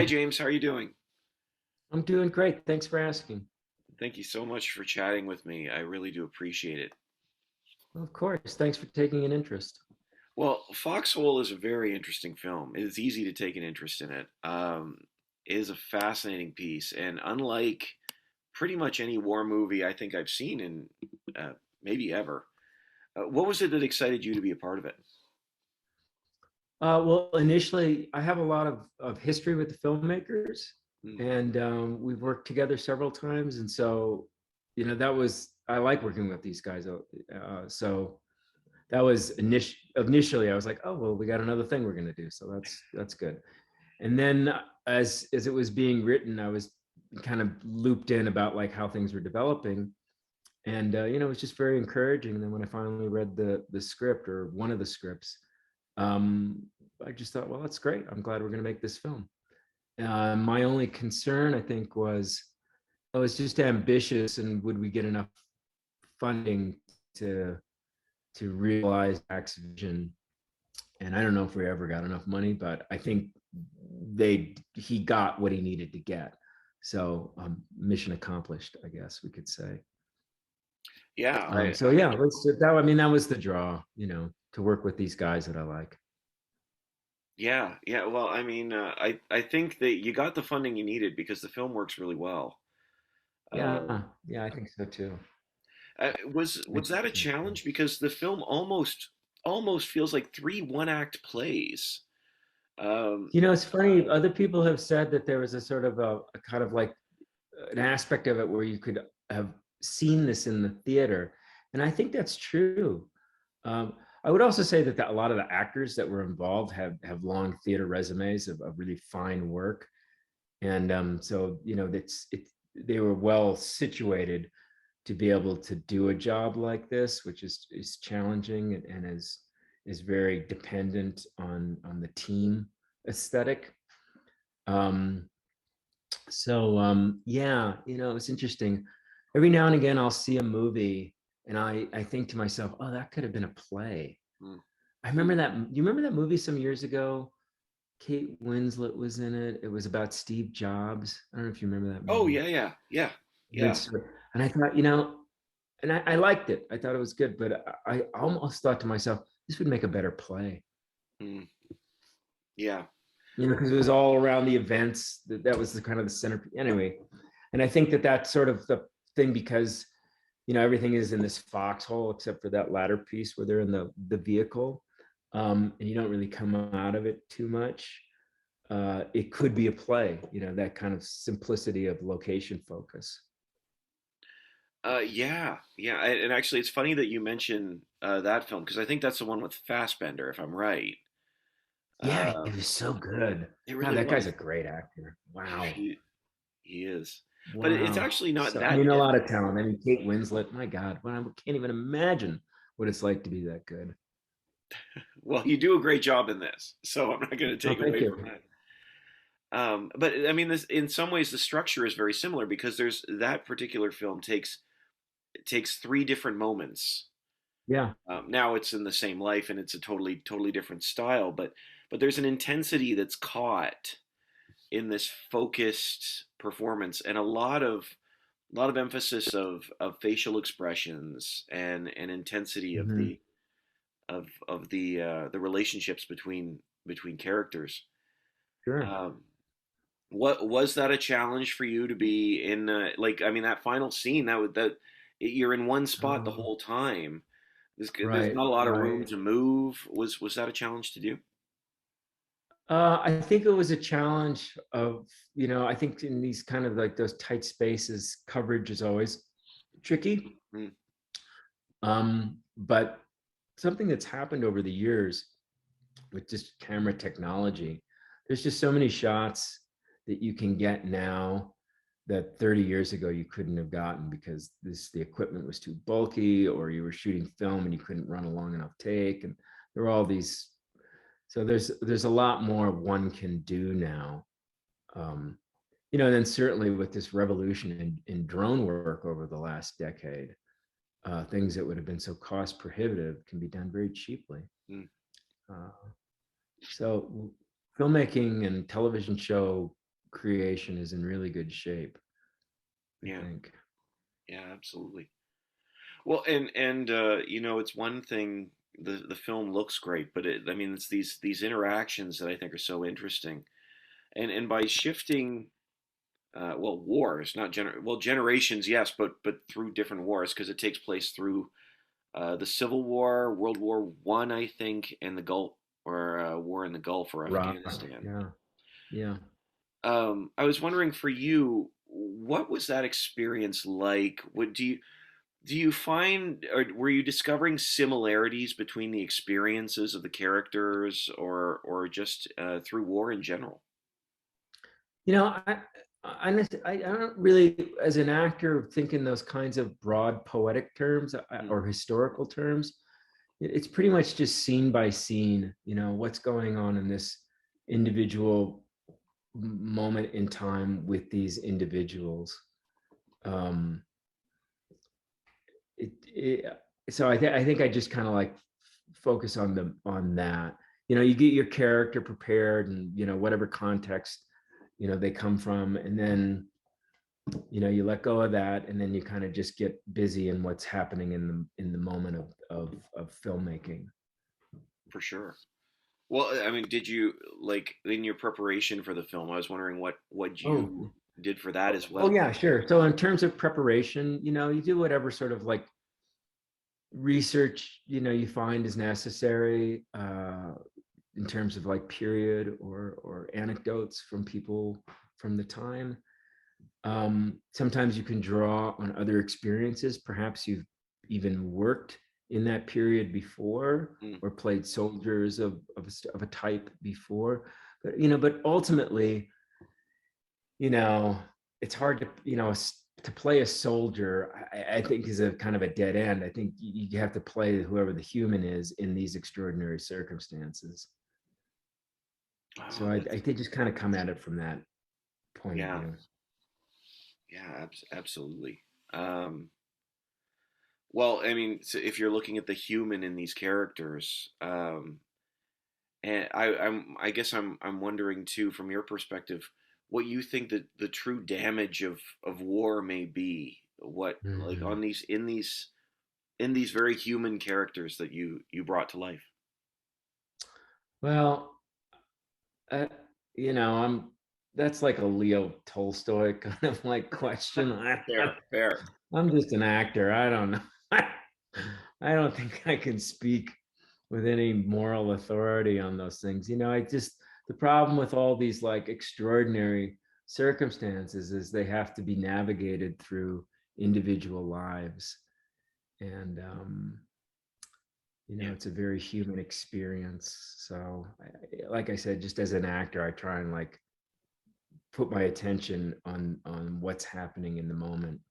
Hi, James. How are you doing? I'm doing great. Thanks for asking. Thank you so much for chatting with me. I really do appreciate it. Of course. Thanks for taking an interest. Well, Foxhole is a very interesting film. It is easy to take an interest in it. It is a fascinating piece, and unlike pretty much any war movie I think I've seen in maybe ever, what was it that excited you to be a part of it? Well, initially, I have a lot of history with the filmmakers, Hmm. and we've worked together several times. And so, I like working with these guys. So that was initially, I was like, oh, well, we got another thing we're going to do. So that's good. And then as it was being written, I was kind of looped in about like how things were developing. And it was just very encouraging. And then when I finally read the script or one of the scripts, um, I just thought, well, that's great. I'm glad we're going to make this film. My only concern, I think, was I was just ambitious, and would we get enough funding to to realize Jack's vision? And I don't know if we ever got enough money, but I think he got what he needed to get. So mission accomplished, I guess we could say. Yeah, So yeah, that was the draw, to work with these guys that I like. yeah. Well, I mean, I think that you got the funding you needed because the film works really well. Uh, Yeah, I think so too. was that a challenge because the film almost feels like three one-act plays. Um, It's funny. Other people have said that there was a sort of a kind of like an aspect of it where you could have seen this in the theater, and I think that's true. Um, I would also say that a lot of the actors that were involved have long theater resumes of really fine work, and so they were well situated to be able to do a job like this, which is challenging and is very dependent on the team aesthetic. Um, yeah, it's interesting. Every now and again, I'll see a movie and I think to myself, oh, that could have been a play. hmm. I remember that. You remember that movie some years ago? Kate Winslet was in it. It was about Steve Jobs. I don't know if you remember that Oh movie. yeah. And I thought, and I liked it. I thought it was good, but I almost thought to myself, this would make a better play. Mm, yeah. Because it was all around the events. That was the kind of the center. Anyway, and I think that that's sort of the thing because everything is in this foxhole except for that latter piece where they're in the vehicle, and you don't really come out of it too much. It could be a play, that kind of simplicity of location focus. Yeah. And actually, it's funny that you mention that film because I think that's the one with Fassbender, if I'm right. Yeah, it Um, was so good. it God, really that guy's was. a great actor. Wow. He is, but it's Wow. actually not So, I that mean, a lot different. of talent. I mean, Kate Winslet, my God, I can't even imagine what it's like to be that good. Well, you do a great job in this, so I'm not going to Oh, take thank away you. from that. But I mean, this in some ways the structure is very similar because there's that particular film takes three different moments. Yeah. Now it's in the same life and it's a totally different style, but there's an intensity that's caught in this focused performance and a lot of emphasis of facial expressions and intensity of Hmm. the relationships between characters. Sure. Um, what was that a challenge for you to be in? Like, I mean, that final scene that you're in one spot the Um, whole time. There's right. not a lot of room Right. to move. Was that a challenge to do? I think it was a challenge of, I think in these kind of like those tight spaces, coverage is always tricky. Mm, But something that's happened over the years with just camera technology, there's just so many shots that you can get now that 30 years ago you couldn't have gotten because the equipment was too bulky, or you were shooting film and you couldn't run a long enough take, and there were all these. So there's a lot more one can do now. um, and then certainly with this revolution in drone work over the last decade, things that would have been so cost prohibitive can be done very cheaply. mm. uh, so filmmaking and television show creation is in really good shape, I Yeah, think. yeah, absolutely. Well, and it's one thing, the film looks great, but I mean, it's these interactions that I think are so interesting, and by shifting, well, wars, not well, generations, yes, but through different wars, because it takes place through the Civil War, World War I, I think, and the Gulf, or war in the Gulf or Right. Afghanistan. Yeah. Yeah. I was wondering for you, what was that experience like? What do you find, or were you discovering similarities between the experiences of the characters, or just through war in general? You know, I don't really, as an actor, think in those kinds of broad poetic terms Mm, or historical terms. It's pretty much just scene by scene, what's going on in this individual moment in time with these individuals. Um, it so I think I just kind of like focus on that. You get your character prepared, and whatever context they come from, and then you let go of that, and then you kind of just get busy in what's happening in the moment of filmmaking. for sure. Well, I mean, did you, like, in your preparation for the film? I was wondering what Oh, you did for that as oh well. yeah, sure. So in terms of preparation, you do whatever sort of like research you find is necessary, in terms of like period or anecdotes from people from the time. Sometimes you can draw on other experiences. Perhaps you've even worked in that period before, Mm, or played soldiers of a type before. But ultimately, you know, it's hard to play a soldier. I think is a kind of a dead end. I think you have to play whoever the human is in these extraordinary circumstances. So oh, I that's think just kind of come at it from that point of yeah, view. yeah, absolutely. Um, well, I mean, so if you're looking at the human in these characters, and I guess I'm wondering too, from your perspective, what you think that the true damage of war may be. What, like, Mhm. on these very human characters that you brought to life. Well, uh, I'm that's like a Leo Tolstoy kind of like question. Fair, fair. I'm just an actor. I don't know. I don't think I can speak with any moral authority on those things. The problem with all these like extraordinary circumstances is they have to be navigated through individual lives. And Yeah. it's a very human experience. So like I said, just as an actor, I try and like put my attention on what's happening in the moment,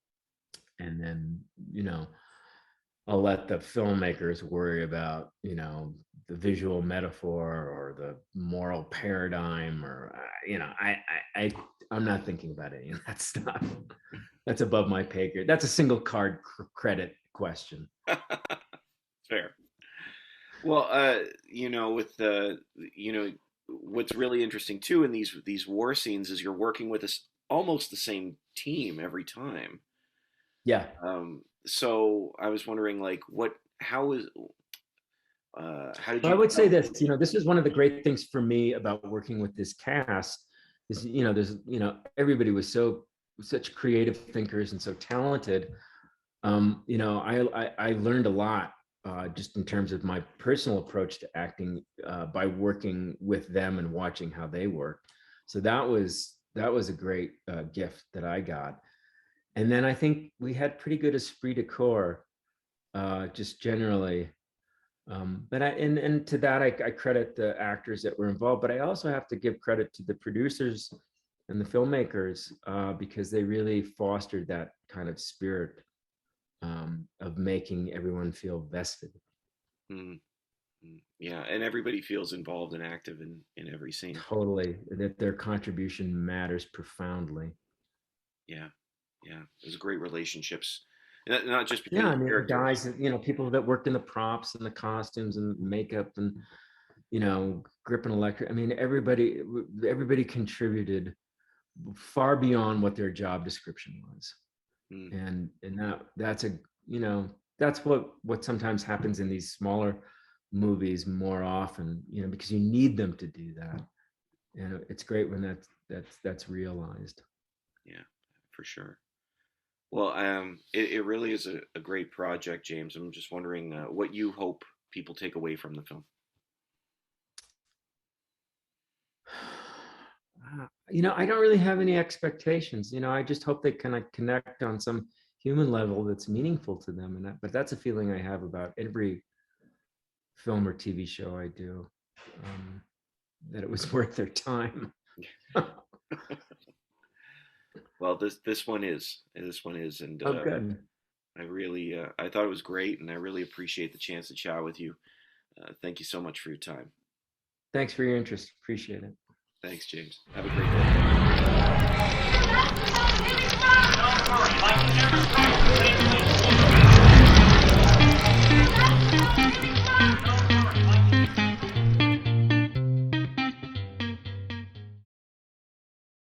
and then you know I'll let the filmmakers worry about the visual metaphor or the moral paradigm, or I'm not thinking about any of that stuff. That's above my pay grade. That's a single card credit question. Fair. Well, with what's really interesting too in these war scenes is you're working with almost the same team every time. Yeah. So I was wondering, like, how did Well, I you would say develop? this, this is one of the great things for me about working with this cast is, there's, everybody was such creative thinkers and so talented. I learned a lot, just in terms of my personal approach to acting, by working with them and watching how they work. So that was a great gift that I got. And then I think we had pretty good esprit de corps, just generally. And to that, I credit the actors that were involved, but I also have to give credit to the producers and the filmmakers, because they really fostered that kind of spirit, of making everyone feel vested. Mm, yeah, and everybody feels involved and active in every scene. Totally, that their contribution matters profoundly. Yeah, yeah. There's great relationships, not just between Yeah, the I mean, characters. guys, people that worked in the props and the costumes and makeup and grip and electric. I mean, everybody contributed far beyond what their job description was. Mm. And that's a, you know, that's what sometimes happens in these smaller movies more often, you know, because you need them to do that. And it's great when that's realized. Yeah, for sure. Well, it really is a great project, James. I'm just wondering what you hope people take away from the film. You know, I don't really have any expectations. You know, I just hope they kind of connect on some human level that's meaningful to them. But that's a feeling I have about every film or TV show I do, that it was worth their time. Well, this one is, and Oh, good. I really I thought it was great, and I really appreciate the chance to chat with you. Thank you so much for your time. Thanks for your interest. Appreciate it. Thanks, James. Have a great day.